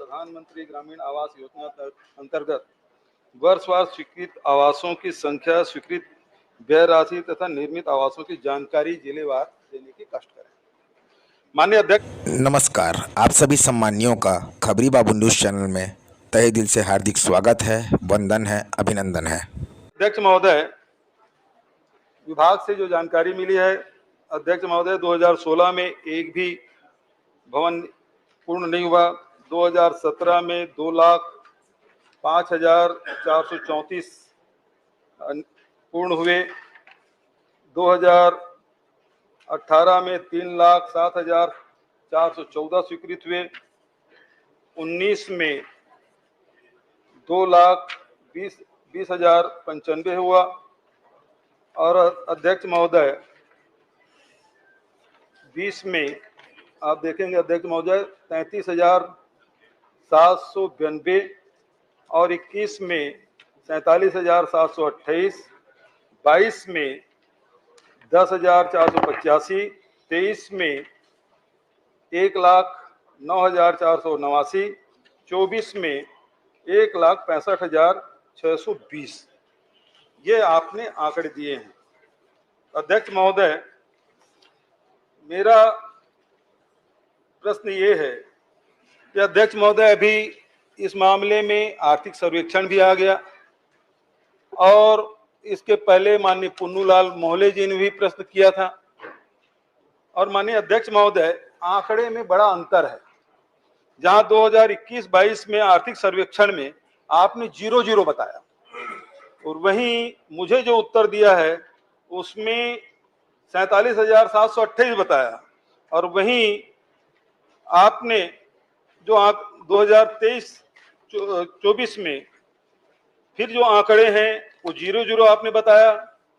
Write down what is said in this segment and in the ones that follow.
प्रधानमंत्री ग्रामीण आवास योजना अंतर्गत वर्षवार स्वीकृत आवासों की संख्या, स्वीकृत व्यय राशि तथा निर्मित आवासों की जानकारी जिलेवार देने की कष्ट करें। माननीय अध्यक्ष नमस्कार, आप सभी सम्मानियों का खबरी बाबू न्यूज़ चैनल में तहे दिल से हार्दिक स्वागत है, वंदन है, अभिनंदन है। अध्यक्ष महोदय, विभाग से जो जानकारी मिली है, अध्यक्ष महोदय 2016 में एक भी भवन पूर्ण नहीं हुआ। 2017 में 2,05,434 पूर्ण हुए। 2018 में 3,07,414 स्वीकृत हुए। 19 में 2,20,95 हुआ। और अध्यक्ष महोदय 20 में आप देखेंगे अध्यक्ष महोदय 33,792 और 21 में 47,728, 22 में 10,485, 23 में 1,09,489, 24 में 1,65,620 ये आपने आंकड़े दिए हैं। अध्यक्ष महोदय, मेरा प्रश्न ये है कि अध्यक्ष महोदय अभी इस मामले में आर्थिक सर्वेक्षण भी आ गया और इसके पहले माननीय पुन्नूलाल मोहले जी ने भी प्रश्न किया था। और माननीय अध्यक्ष महोदय, आंकड़े में बड़ा अंतर है। जहां 2021-22 में आर्थिक सर्वेक्षण में आपने 0 बताया और वहीं मुझे जो उत्तर दिया है उसमें 47,728 बताया। और वहीं आपने जो 2023-24 में फिर जो आंकड़े हैं वो 0 आपने बताया।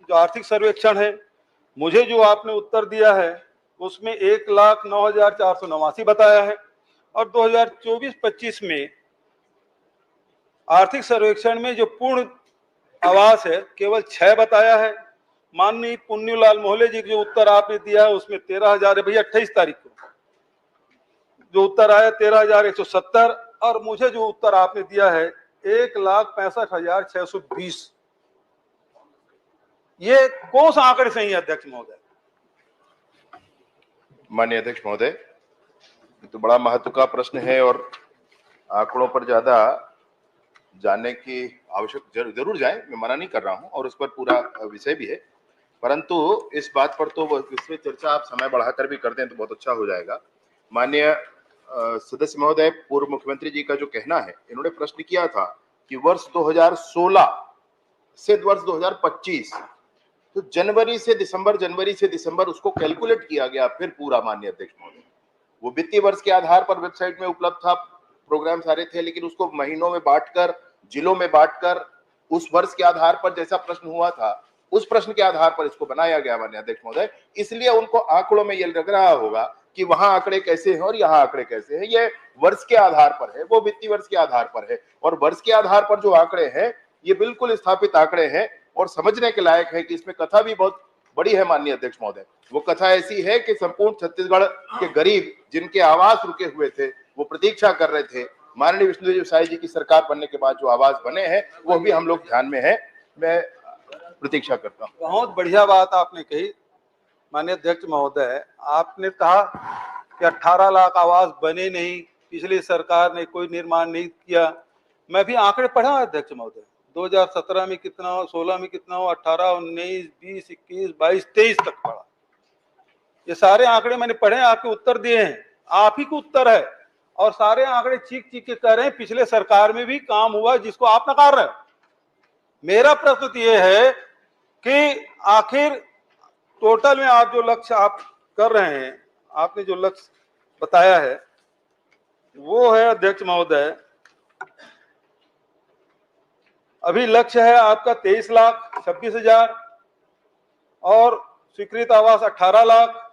जो आर्थिक सर्वेक्षण है, मुझे जो आपने उत्तर दिया है उसमें 1,09,489 बताया है। और 2024-25 में आर्थिक सर्वेक्षण में जो पूर्ण आवास है केवल 6 बताया है। माननीय पुन्नूलाल मोहले जी जो उत्तर आपने दिया है उसमें 13,000 है। भैया 28 तारीख को जो उत्तर आया 13,170 और मुझे जो उत्तर आपने दिया है 1,65,620। ये कौन सा आंकड़े सही है अध्यक्ष महोदय? माननीय अध्यक्ष महोदय, तो बड़ा महत्व का प्रश्न है और आंकड़ों पर ज्यादा जानने की आवश्यक जरूर जाए, मैं मना नहीं कर रहा हूं और उस पर पूरा विषय भी है, परंतु इस बात पर तो इसमें चर्चा आप समय बढ़ाकर भी कर दें तो बहुत अच्छा हो जाएगा। माननीय सदस्य महोदय, पूर्व मुख्यमंत्री जी का जो कहना है, इन्होंने प्रश्न किया था कि वर्ष 2016 से वर्ष 2025 तो जनवरी से दिसंबर उसको कैलकुलेट किया गया फिर पूरा। माननीय अध्यक्ष महोदय, वो वित्तीय वर्ष के आधार पर वेबसाइट में उपलब्ध था, प्रोग्राम सारे थे, लेकिन उसको महीनों में बांटकर, जिलों में बांटकर उस वर्ष के आधार पर जैसा प्रश्न हुआ था उस प्रश्न के आधार पर इसको बनाया गया। माननीय अध्यक्ष महोदय, इसलिए उनको आंकड़ों में ये लग रहा होगा कि वहां आंकड़े कैसे हैं और यहाँ आंकड़े कैसे हैं। ये वर्ष के आधार पर है, वो वित्तीय वर्ष के आधार पर है और वर्ष के आधार पर जो आंकड़े हैं ये बिल्कुल स्थापित आंकड़े हैं और समझने के लायक है कि इसमें कथा भी बहुत बड़ी है। माननीय अध्यक्ष महोदय, वो कथा ऐसी है कि संपूर्ण छत्तीसगढ़ के गरीब जिनके आवास रुके हुए थे, वो प्रतीक्षा कर रहे थे। माननीय विष्णुदेव साय जी की सरकार बनने के बाद जो आवास बने हैं वो भी हम लोग ध्यान में है। मैं प्रतीक्षा करता हूँ। बहुत बढ़िया बात आपने कही माननीय अध्यक्ष महोदय। आपने कहा कि 18 लाख आवास बने नहीं, पिछली सरकार ने कोई निर्माण नहीं किया। मैं भी आंकड़े पढ़ा अध्यक्ष महोदय, 2017 में कितना हो, 16 में कितना हो, 18, 19, 20, 21, 22, 23 तक पढ़ा। ये सारे आंकड़े मैंने पढ़े, आपके उत्तर दिए हैं, आप ही को उत्तर है और सारे आंकड़े चीख के कह रहे हैं पिछले सरकार में भी काम हुआ जिसको आप नकार रहे हो। मेरा प्रश्न ये है कि आखिर टोटल में आप जो लक्ष्य आप कर रहे हैं, आपने जो लक्ष्य बताया है वो है अध्यक्ष महोदय, अभी लक्ष्य है आपका 23,26,000 और स्वीकृत आवास 18 लाख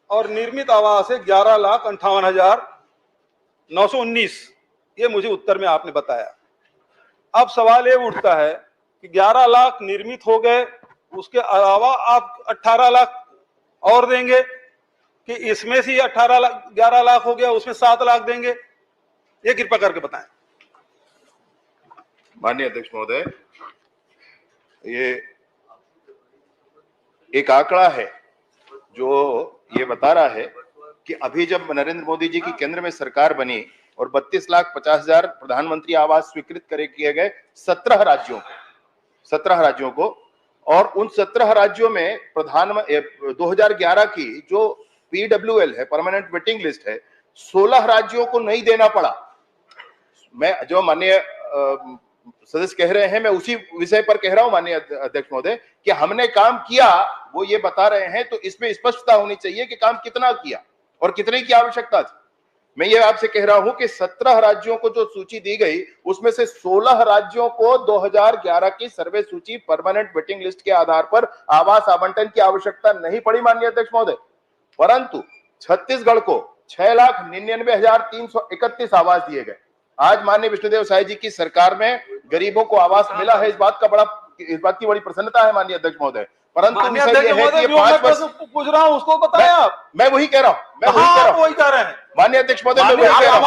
और निर्मित आवास है 11,58,919। ये मुझे उत्तर में आपने बताया। अब सवाल ये उठता है कि 11 लाख निर्मित हो गए, उसके अलावा आप 18 लाख और देंगे कि इसमें से 18 लाख 11 लाख हो गया, उसमें 7 लाख देंगे? ये कृपया करके बताएं। माननीय अध्यक्ष महोदय, ये एक आंकड़ा है जो ये बता रहा है कि अभी जब नरेंद्र मोदी जी की केंद्र में सरकार बनी और 32,50,000 प्रधानमंत्री आवास स्वीकृत किए गए 17 राज्यों को, और उन 17 राज्यों में 2011 की जो PWL है, परमानेंट वेटिंग लिस्ट है, 16 राज्यों को नहीं देना पड़ा। मैं जो माननीय सदस्य कह रहे हैं, मैं उसी विषय पर कह रहा हूं माननीय अध्यक्ष महोदय, कि हमने काम किया, वो ये बता रहे हैं, तो इसमें स्पष्टता होनी चाहिए कि काम कितना किया और कितने की आवश्यकता थी। मैं ये आपसे कह रहा हूं कि 17 राज्यों को जो सूची दी गई, उसमें से 16 राज्यों को 2011 की सर्वे सूची परमानेंट वेटिंग लिस्ट के आधार पर आवास आवंटन की आवश्यकता नहीं पड़ी माननीय अध्यक्ष महोदय, परंतु छत्तीसगढ़ को 6,99,331 आवास दिए गए। आज माननीय विष्णुदेव साय जी की सरकार में गरीबों को आवास मिला है, इस बात की बड़ी प्रसन्नता है माननीय अध्यक्ष महोदय। परंतु विषय यह है कि ये 5 वर्ष पूछ रहा हूं, उसको बताएं आप। मैं वही कह रहा हूं, वही कह रहे हैं माननीय अध्यक्ष महोदय, मैं वही कह रहा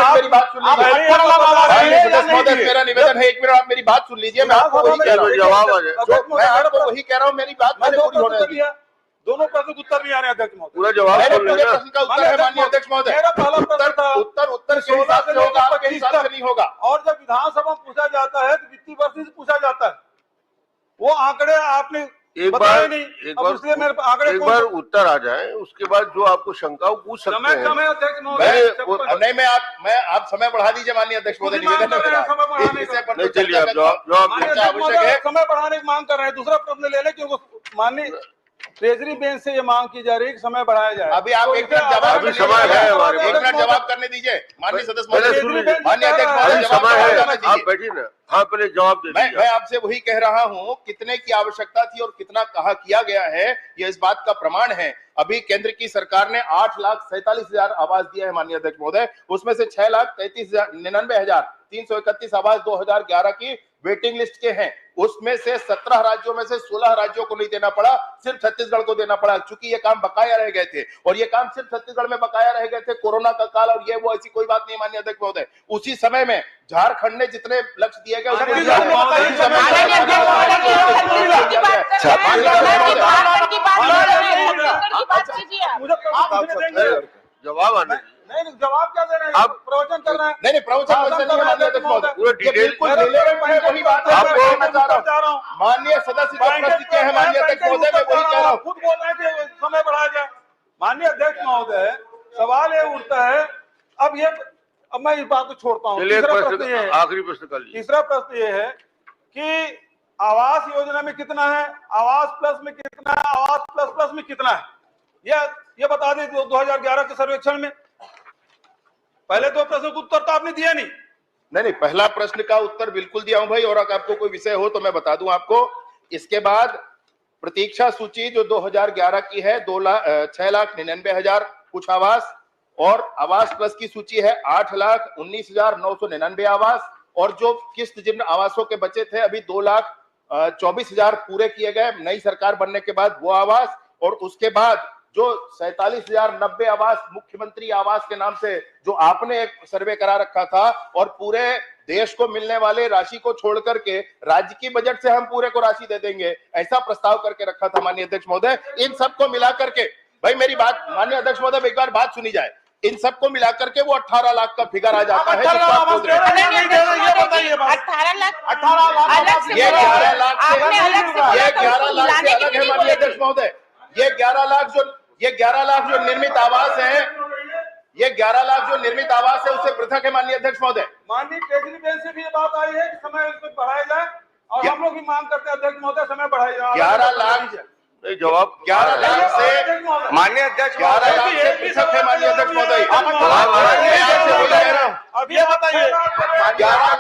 हूं। मेरी बात सुन लीजिए, मेरा निवेदन है, 1 मिनट आप मेरी बात सुन लीजिए। मैं आपको वही कह रहा हूँ, मैं आपको वही कह रहा हूँ, मेरी बात मैंने पूरी होने दी। दोनों प्रश्न का उत्तर नहीं आ रहे अध्यक्ष महोदय। पूरा जवाब पूरे प्रश्न का उत्तर है माननीय अध्यक्ष महोदय। मेरा पहला प्रश्न था, उत्तर के हिसाब से होगा, आपके हिसाब से नहीं होगा। और जब विधानसभा में पूछा जाता है तो वित्तीय वर्ष से पूछा जाता है, वो आंकड़े आपने बताए नहीं। एक बार उत्तर आ जाए, उसके बाद जो आपको शंका हो पूछ सकते हैं। समय अध्यक्ष महोदय, नहीं, मैं आप समय बढ़ा दीजिए माननीय अध्यक्ष महोदय, निवेदन है मेरा। चलिए आप जवाब आवश्यक है, समय बढ़ाने की मांग कर रहे हैं। दूसरा प्रश्न ले लें, क्योंकि माननीय ट्रेजरी बेंच से ये मांग की जा रही है कि समय बढ़ाया जाए। अभी आप एक मिनट जवाब, अभी समय है, एक मिनट जवाब करने दीजिए माननीय सदस्य महोदय, माननीय अध्यक्ष महोदय, समय है, आप बैठिए ना। हाँ, पहले जवाब दे दीजिए। मैं आपसे वही कह रहा हूं, कितने की आवश्यकता थी और कितना कहा किया गया है, ये इस बात का प्रमाण है। अभी केंद्र की सरकार ने 8,47,000 आवास दिया है माननीय अध्यक्ष महोदय, उसमें से 6,99,331 आवास 2011 की वेटिंग लिस्ट के हैं। उसमें से 17 राज्यों में से 16 राज्यों को नहीं देना पड़ा, सिर्फ छत्तीसगढ़ को देना पड़ा, क्योंकि ये काम बकाया रह गए थे, और ये काम सिर्फ छत्तीसगढ़ में बकाया रह गए थे। कोरोना का काल और ये वो ऐसी कोई बात नहीं माननीय अध्यक्ष महोदय। उसी समय में झारखंड ने जितने लक्ष्य दिए गए, जवाब आने नहीं, जवाब क्या दे रहे हैं? आप प्रवचन कर रहे हैं। नहीं, प्रवचन नहीं माननीय अध्यक्ष महोदय, पूरा डिटेल वही बात माननीय सदस्य जो प्रश्न किए हैं माननीय अध्यक्ष महोदय, मैं वही कह रहा हूँ। खुद बोल रहे थे समय बढ़ाया जाए। माननीय अध्यक्ष महोदय, सवाल ये उठता है, अब मैं इस बात को छोड़ता हूँ। तीसरा प्रश्न ये है, आखिरी प्रश्न कर लीजिए। तीसरा प्रश्न ये है कि आवास योजना में कितना है, आवास प्लस में कितना है, आवास प्लस प्लस में कितना है, ये बता दें 2011 के सर्वेक्षण में। पहले 2 प्रश्नों का उत्तर तो आपने दिया नहीं। नहीं, पहला प्रश्न का उत्तर बिल्कुल दिया हूं भाई, और अगर आपको कोई विषय हो तो मैं बता दूं आपको। इसके बाद प्रतीक्षा सूची जो 2011 की है 6,99,000 कुछ आवास, और आवास प्लस की सूची है 8,19,999 आवास, और जो किस्त जिन आवासों के बचे थे अभी 2,24,000 पूरे किए गए नई सरकार बनने के बाद वो आवास, और उसके बाद जो 47,090 आवास मुख्यमंत्री आवास के नाम से जो आपने एक सर्वे करा रखा था, और पूरे देश को मिलने वाले राशि को छोड़ करके राज्य की बजट से हम पूरे को राशि दे देंगे, ऐसा प्रस्ताव करके रखा था माननीय अध्यक्ष महोदय। इन सबको मिला करके, भाई मेरी बात माननीय अध्यक्ष महोदय, एक बार बात सुनी जाए, इन सबको मिलाकर के वो 18 लाख का फिगर आ जाता है। 18 लाख, ये 11 लाख से अलग है माननीय अध्यक्ष महोदय। ये 11 लाख जो निर्मित आवास है, ये 11 लाख जो निर्मित आवास है उससे पृथक है माननीय अध्यक्ष महोदय। माननीय ट्रेजरी बेंच से भी ये बात आई है कि समय उसमें बढ़ाया जाए, और हम लोग भी मांग करते हैं अध्यक्ष महोदय समय बढ़ाया जाए। 11 लाख जवाब 11 लाख से माननीय अध्यक्ष 11 लाख से पृथक है माननीय अध्यक्ष महोदय। अब ये बताइए 11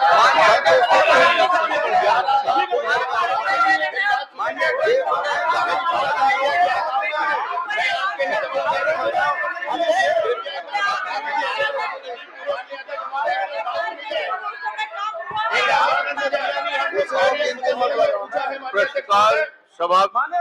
प्रश्नकाल समाप्त।